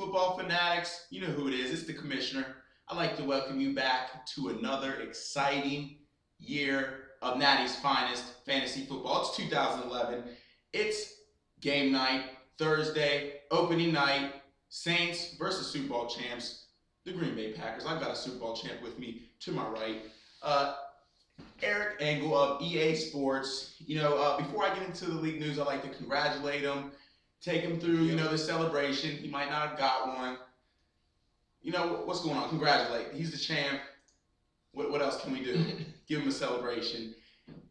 football fanatics, you know who it is. It's the commissioner. I'd like to welcome you back to another exciting year of Natty's finest fantasy football. It's 2011. It's game night, Thursday, opening night, Saints versus Super Bowl champs, the Green Bay Packers. I've got a Super Bowl champ with me to my right. Eric Engel of EA Sports. Before I get into the league news, I'd like to congratulate him, take him through, the celebration. He might not have got one. What's going on? Congratulate. He's the champ. What else can we do? Give him a celebration.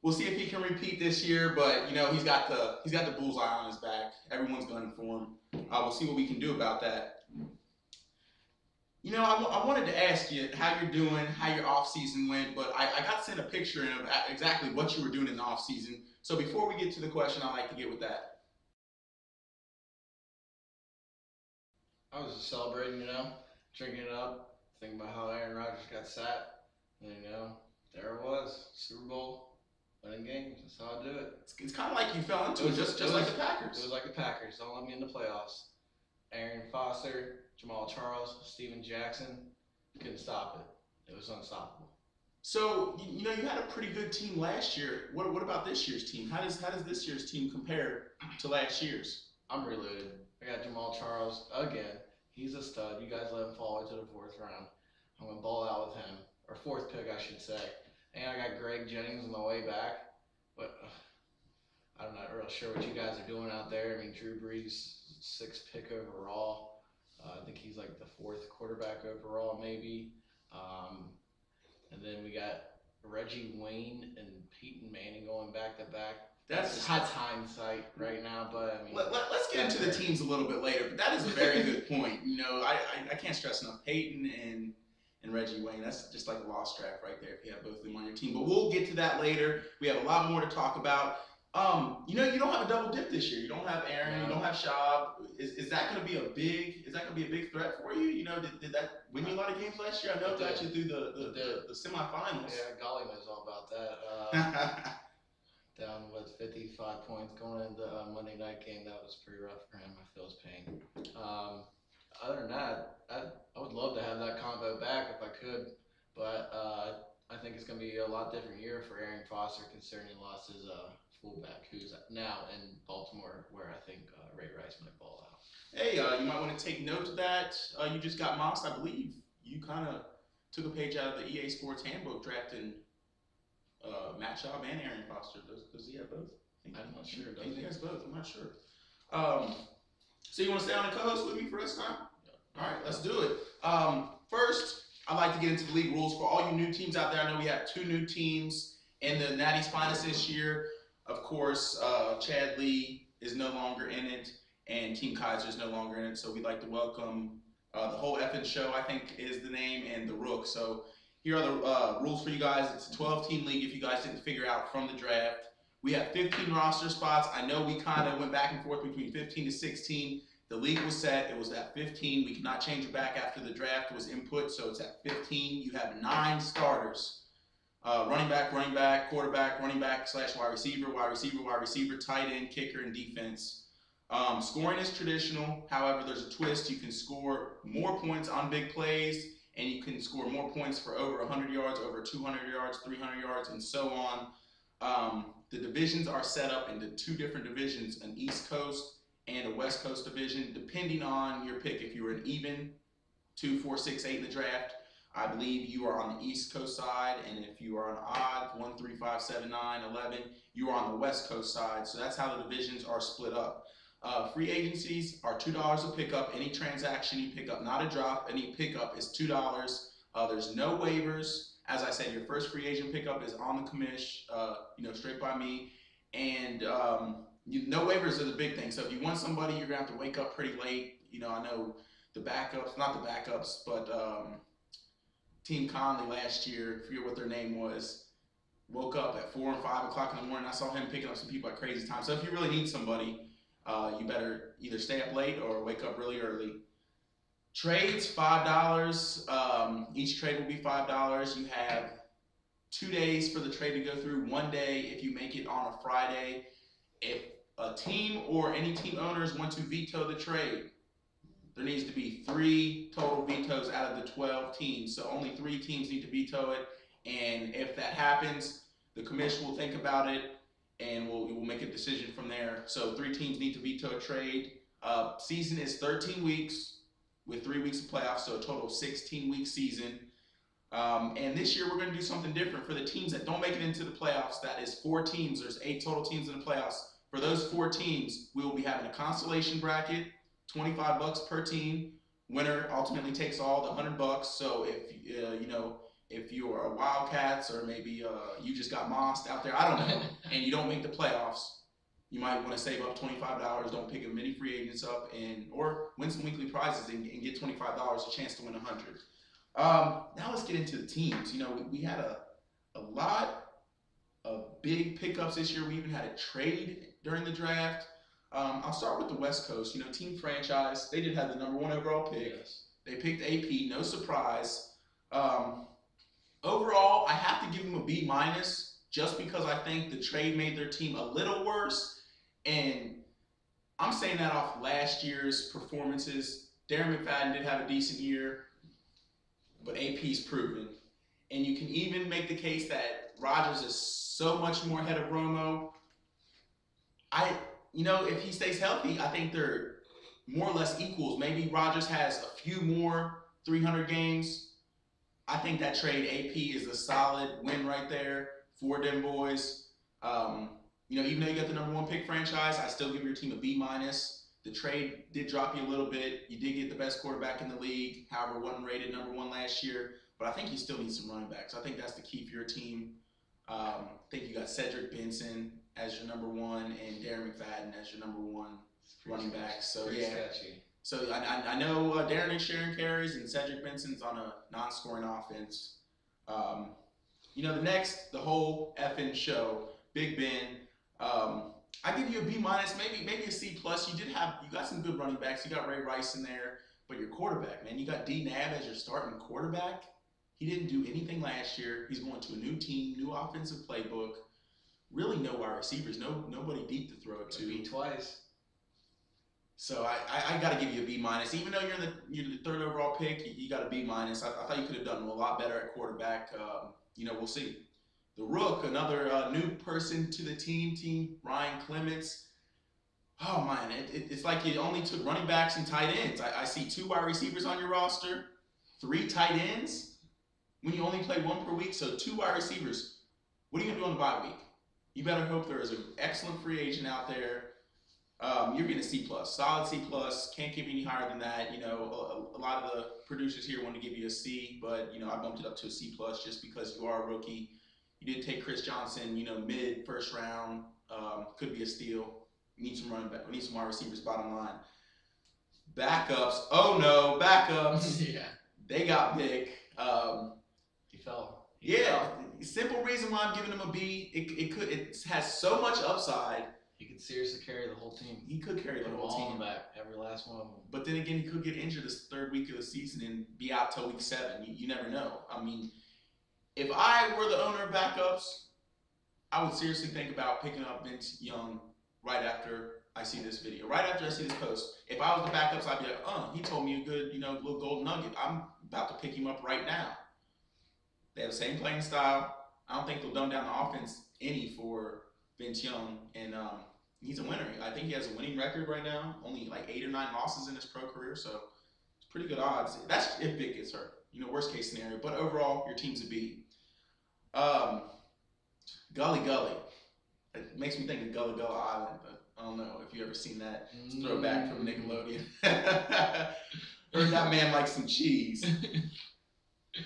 We'll see if he can repeat this year, but he's got the bullseye on his back. Everyone's gunning for him. We'll see what we can do about that. I wanted to ask you how you're doing, how your off season went, but I got sent a picture of exactly what you were doing in the off season. So before we get to the question, I'd like to get with that. I was just celebrating, drinking it up, thinking about how Aaron Rodgers got sacked, and there it was, Super Bowl, winning games. That's how I do it. It's kind of like you fell into it, just like the Packers. It was like the Packers. Don't let me in the playoffs. Aaron Foster, Jamal Charles, Steven Jackson, couldn't stop it. It was unstoppable. So you had a pretty good team last year. What about this year's team? How does this year's team compare to last year's? I'm reloaded. I got Jamal Charles again. He's a stud. You guys let him fall into the fourth round. I'm gonna ball out with him, or fourth pick, I should say. And I got Greg Jennings on the way back, but I'm not real sure what you guys are doing out there. I mean, Drew Brees, 6th pick overall. I think he's like the 4th quarterback overall, maybe. And then we got Reggie Wayne and Peyton Manning going back to back. That's hindsight right now, but I mean. Let's get into the teams a little bit later. But that is a very good point. I can't stress enough. Peyton and Reggie Wayne, that's just like a lost draft right there if you have both of them on your team. But we'll get to that later. We have a lot more to talk about. You don't have a double dip this year. You don't have Aaron. You don't have Schaub. Is that going to be a big threat for you? Did that win you a lot of games last year? I know it got you through the semifinals. Yeah, Golly knows all about that. Down with 55 points going into the Monday night game. That was pretty rough for him. I feel his pain. Other than that, I would love to have that combo back if I could, but I think it's going to be a lot different year for Aaron Foster considering he lost his fullback, who's now in Baltimore, where I think Ray Rice might ball out. Hey, you might want to take note of that. You just got mossed, I believe. You kind of took a page out of the EA Sports handbook drafting Matt Schaub and Aaron Foster. Does he have both? I'm not sure. I think he has both. I'm not sure. So you want to stay on the co-host with me for this time? Yeah. All right, let's do it. First, I'd like to get into the league rules for all you new teams out there. I know we have 2 new teams in the Natty's Finest this year. Of course, Chad Lee is no longer in it, and Team Kaiser is no longer in it. So we'd like to welcome the whole effing show, I think is the name, and the Rook. So here are the rules for you guys. It's a 12-team league if you guys didn't figure out from the draft. We have 15 roster spots. I know we kind of went back and forth between 15 to 16. The league was set. It was at 15. We could not change it back after the draft was input, so it's at 15. You have 9 starters. Running back, quarterback, running back / wide receiver, tight end, kicker, and defense. Scoring is traditional. However, there's a twist. You can score more points on big plays, and you can score more points for over 100 yards, over 200 yards, 300 yards, and so on. The divisions are set up into 2 different divisions, an East Coast and a West Coast division, depending on your pick. If you were an even 2, 4, 6, 8 in the draft, I believe you are on the East Coast side, and if you are an odd 1, 3, 5, 7, 9, 11, you are on the West Coast side. So that's how the divisions are split up. Free agencies are $2 a pickup. Any transaction you pick up, not a drop, any pickup is $2. There's no waivers. As I said, your first free agent pickup is on the commish, straight by me. And no waivers are the big thing. So if you want somebody, you're going to have to wake up pretty late. I know the backups, not the backups, but Team Conley last year, I forget what their name was, woke up at 4 and 5 o'clock in the morning. I saw him picking up some people at crazy times. So if you really need somebody, you better either stay up late or wake up really early. Trades, $5. Each trade will be $5. You have 2 days for the trade to go through, 1 day if you make it on a Friday. If a team or any team owners want to veto the trade, there needs to be 3 total vetoes out of the 12 teams. So only 3 teams need to veto it. And if that happens, the commission will think about it and we'll make a decision from there. So 3 teams need to veto a trade. Season is 13 weeks with 3 weeks of playoffs, so a total of 16-week season. And this year we're going to do something different for the teams that don't make it into the playoffs. That is 4 teams. There's 8 total teams in the playoffs. For those 4 teams, we will be having a consolation bracket, $25 per team. Winner ultimately takes all the $100. So if if you're a Wildcats or maybe you just got mossed out there, I don't know, and you don't make the playoffs, you might want to save up $25. Don't pick as many free agents up or win some weekly prizes and get $25, a chance to win 100. Now let's get into the teams. We had a lot of big pickups this year. We even had a trade during the draft. I'll start with the West Coast. Team franchise. They did have the number 1 overall pick. Yes. They picked AP. No surprise. Overall, I have to give them a B- just because I think the trade made their team a little worse. And I'm saying that off last year's performances. Darren McFadden did have a decent year, but AP's proven. And you can even make the case that Rodgers is so much more ahead of Romo. If he stays healthy, I think they're more or less equals. Maybe Rodgers has a few more 300 games. I think that trade AP is a solid win right there for them boys. Even though you got the number 1 pick franchise, I still give your team a B-. The trade did drop you a little bit. You did get the best quarterback in the league. However, wasn't rated number 1 last year. But I think you still need some running backs. I think that's the key for your team. I think you got Cedric Benson as your number 1 and Darren McFadden as your number 1 running back. So yeah. Sketchy. So I know Darren is sharing carries and Cedric Benson's on a non-scoring offense. The whole effing show, Big Ben. I give you a B-, maybe a C+. You got some good running backs. You got Ray Rice in there, but your quarterback, man, you got D Nab as your starting quarterback. He didn't do anything last year. He's going to a new team, new offensive playbook. Really no wide receivers, nobody deep to throw it to. Beat twice. So I got to give you a B-. Even though you're the 3rd overall pick, you got a B-. I thought you could have done a lot better at quarterback. We'll see. The Rook, another new person to the team, Ryan Clements. Oh, man, it's like you only took running backs and tight ends. I see 2 wide receivers on your roster, 3 tight ends when you only play 1 per week. So 2 wide receivers. What are you going to do on the bye week? You better hope there is an excellent free agent out there. You're getting a C+, solid C+. Can't give you any higher than that. A lot of the producers here want to give you a C, but I bumped it up to a C+ just because you are a rookie. You did take Chris Johnson, mid first round. Could be a steal. You need some running back. We need some wide receivers. Bottom line. Backups. Oh no, backups. Yeah. They got big. He fell. Simple reason why I'm giving him a B. It has so much upside. He could seriously carry the whole team. He could carry the whole team back, every last one of them. But then again, he could get injured this 3rd week of the season and be out till week 7. You never know. I mean, if I were the owner of backups, I would seriously think about picking up Vince Young right after I see this video, right after I see this post. If I was the backups, I'd be like, he told me a good, little gold nugget. I'm about to pick him up right now. They have the same playing style. I don't think they'll dumb down the offense any for Vince Young, and he's a winner. I think he has a winning record right now, only like 8 or 9 losses in his pro career, so it's pretty good odds. That's if Vic gets hurt, worst case scenario. But overall, your team's a B. Gully. It makes me think of Gullah Gullah Island, but I don't know if you ever seen that. It's a throwback from Nickelodeon. Heard that man like some cheese.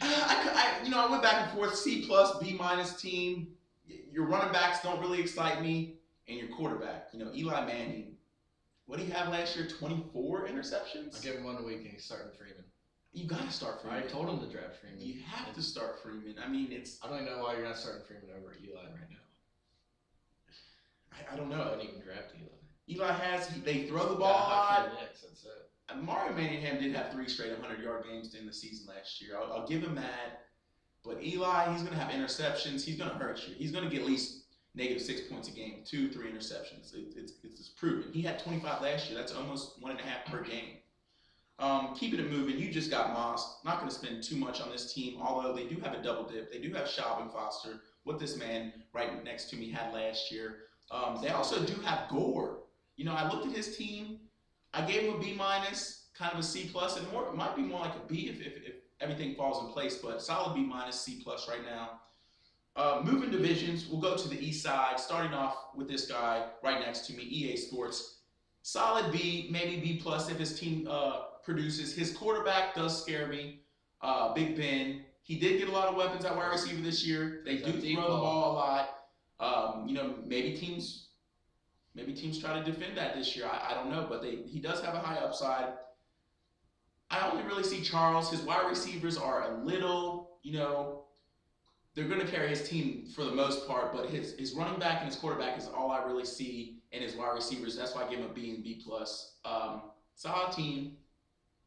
I went back and forth. C+, B- team. Your running backs don't really excite me, and your quarterback. Eli Manning. What did he have last year? 24 interceptions. I give him 1 week, and he's starting Freeman. You gotta start Freeman. I told him to draft Freeman. You have to start Freeman. I mean, I don't even know why you're not starting Freeman over Eli right now. I don't know. I wouldn't even draft Eli. They throw the ball a lot. That's it. Mario Manningham did have 3 straight 100-yard games in the season last year. I'll give him that. But Eli, he's going to have interceptions. He's going to hurt you. He's going to get at least -6 points a game, 2-3 interceptions. It's proven. He had 25 last year. That's almost 1.5 per game. Keeping it moving, you just got Moss. Not going to spend too much on this team, although they do have a double dip. They do have Schaub and Foster, what this man right next to me had last year. They also do have Gore. I looked at his team. I gave him a B minus, kind of a C plus, and more. It might be more like a B if everything falls in place, but solid B minus, C plus right now. Moving divisions, we'll go to the east side, starting off with this guy right next to me, EA Sports. Solid B, maybe B plus if his team produces. His quarterback does scare me. Big Ben. He did get a lot of weapons at wide receiver this year. They do throw the ball a lot. Maybe teams try to defend that this year. I don't know, but he does have a high upside. I only really see Charles. His wide receivers are a little, they're going to carry his team for the most part, but his running back and his quarterback is all I really see in his wide receivers. That's why I give him a B and B plus. Solid team.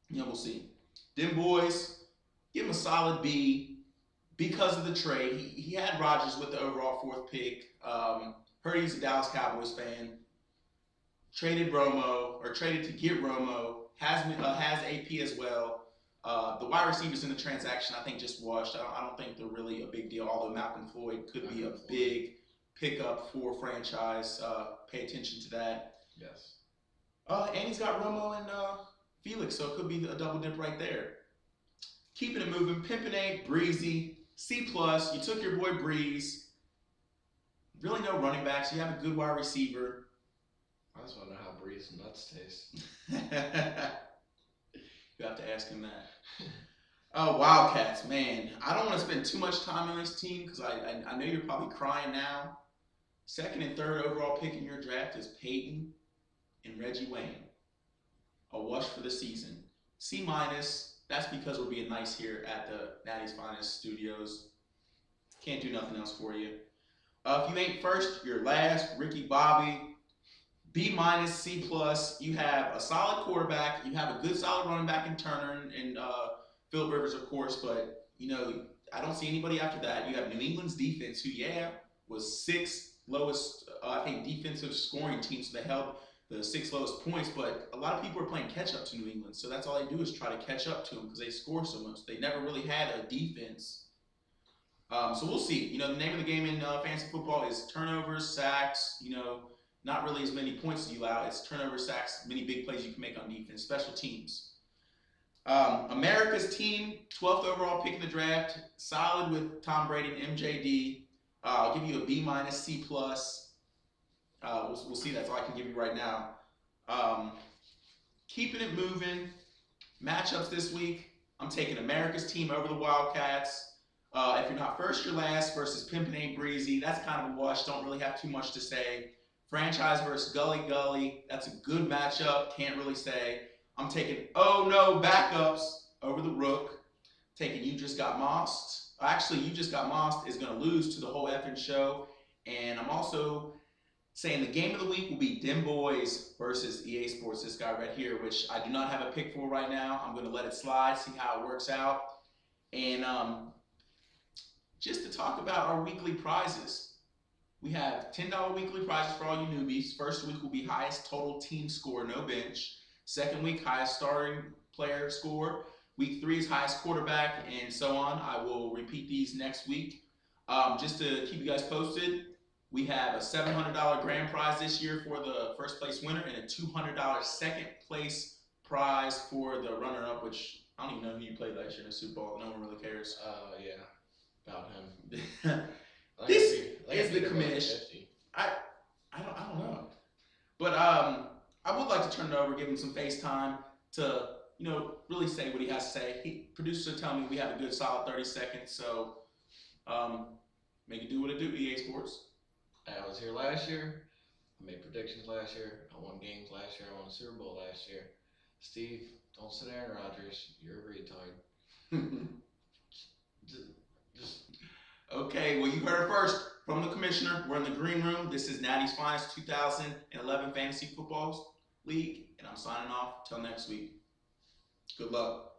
We'll see. Them boys, give him a solid B because of the trade. He had Rodgers with the overall 4th pick. Heard he's a Dallas Cowboys fan. Traded to get Romo. Has AP as well. The wide receivers in the transaction, I think, just washed. I don't think they're really a big deal, although Malcolm Floyd could be a big pickup for franchise. Pay attention to that. Yes. And he's got Romo and Felix, so it could be a double dip right there. Keeping it moving, Pimpinate, Breezy, C+. You took your boy Breeze. Really no running backs. You have a good wide receiver. I just want to know how Breeze nuts taste. You have to ask him that. Wildcats, man. I don't want to spend too much time on this team because I know you're probably crying now. 2nd and 3rd overall pick in your draft is Peyton and Reggie Wayne. A wash for the season. C minus. That's because we're being nice here at the Natty's Finest Studios. Can't do nothing else for you. If you ain't first, you're last. Ricky Bobby. B minus, C plus. You have a solid quarterback. You have a good solid running back in Turner and Phil Rivers, of course. But, I don't see anybody after that. You have New England's defense, who, was 6th lowest, I think, defensive scoring team. So they held the 6th lowest points. But a lot of people are playing catch up to New England. So that's all they do is try to catch up to them because they score so much. They never really had a defense. So we'll see. The name of the game in fantasy football is turnovers, sacks, not really as many points as you allow. It's turnovers, sacks, many big plays you can make on defense, special teams. America's team, 12th overall pick in the draft, solid with Tom Brady and MJD. I'll give you a B minus, C plus. We'll see. That's all I can give you right now. Keeping it moving. Matchups this week. I'm taking America's team over the Wildcats. If you're not first, you're last versus Pimpin' Breezy. That's kind of a wash. Don't really have too much to say. Franchise versus Gully. That's a good matchup. Can't really say. I'm taking oh no backups over the Rook. Taking You Just Got Mossed. Actually, You Just Got Mossed is going to lose to the whole effing show. And I'm also saying the game of the week will be Dem Boys versus EA Sports. This guy right here, which I do not have a pick for right now. I'm going to let it slide, see how it works out. And just to talk about our weekly prizes. We have $10 weekly prizes for all you newbies. First week will be highest total team score, no bench. Second week, highest starting player score. Week 3 is highest quarterback, and so on. I will repeat these next week. Just to keep you guys posted, we have a $700 grand prize this year for the first place winner and a $200 second place prize for the runner-up, which I don't even know who you played last year in the Super Bowl. No one really cares. Yeah, about him. This is the commish. I don't know. But I would like to turn it over, give him some FaceTime to, really say what he has to say. Producers are telling me we have a good solid 30 seconds, so make it do what it do, EA Sports. I was here last year. I made predictions last year. I won games last year. I won a Super Bowl last year. Steve, don't sit Aaron Rodgers. You're a retard. Just Okay, well, you heard it first from the commissioner. We're in the green room. This is Natty's Finest 2011 Fantasy Football League, and I'm signing off. Till next week. Good luck.